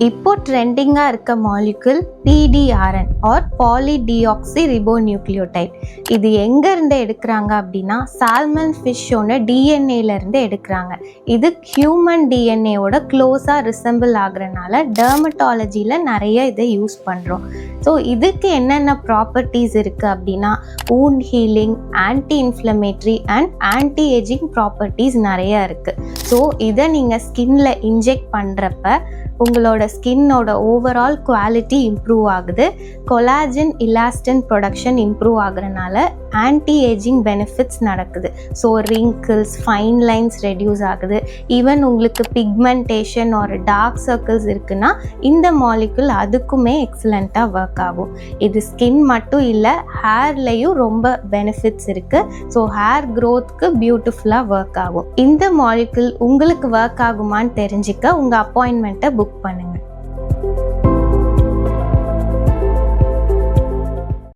இப்போ ட்ரெண்டிங்காக இருக்க மாலிகுல் PDRN ஆர் பாலிடியாக்சிரிபோநியூக்ளியோடைட். இது எங்கேருந்து எடுக்கிறாங்க அப்படின்னா சால்மன் ஃபிஷ்ஷோட டிஎன்ஏலேருந்து எடுக்கிறாங்க. இது ஹியூமன் டிஎன்ஏவோட க்ளோஸாக ரிசம்பிள் ஆகுறனால டெர்மட்டாலஜியில் நிறைய இதை யூஸ் பண்ணுறோம். ஸோ இதுக்கு என்னென்ன ப்ராப்பர்ட்டிஸ் இருக்குது அப்படின்னா wound healing, anti inflammatory and anti aging properties நிறைய இருக்குது. ஸோ இதை நீங்கள் ஸ்கின்ல இன்ஜெக்ட் பண்ணுறப்ப உங்களோட ஸ்கின்னோட ஓவரால் குவாலிட்டி இம்ப்ரூவ் ஆகுது. கொலாஜன் இலாஸ்டின் ப்ரொடக்ஷன் இம்ப்ரூவ் ஆகுறனால ஆன்டி ஏஜிங் பெனிஃபிட்ஸ் நடக்குது. So wrinkles, fine lines reduce ஆகுது. ஈவன் உங்களுக்கு பிக்மெண்டேஷன் ஒரு டார்க் சர்க்கிள்ஸ் இருக்குன்னா இந்த மாலிகுல் அதுக்குமே எக்ஸலண்ட்டாக ஒர்க் ஆகும். இது ஸ்கின் மட்டும் இல்லை, ஹேர்லேயும் ரொம்ப பெனிஃபிட்ஸ் இருக்குது. ஸோ ஹேர் க்ரோத்துக்கு பியூட்டிஃபுல்லாக ஒர்க் ஆகும். இந்த மாலிகுல் உங்களுக்கு ஒர்க் ஆகுமான்னு தெரிஞ்சுக்க உங்கள் அப்பாயின்மெண்ட்டை புக் பண்ணுங்கள்.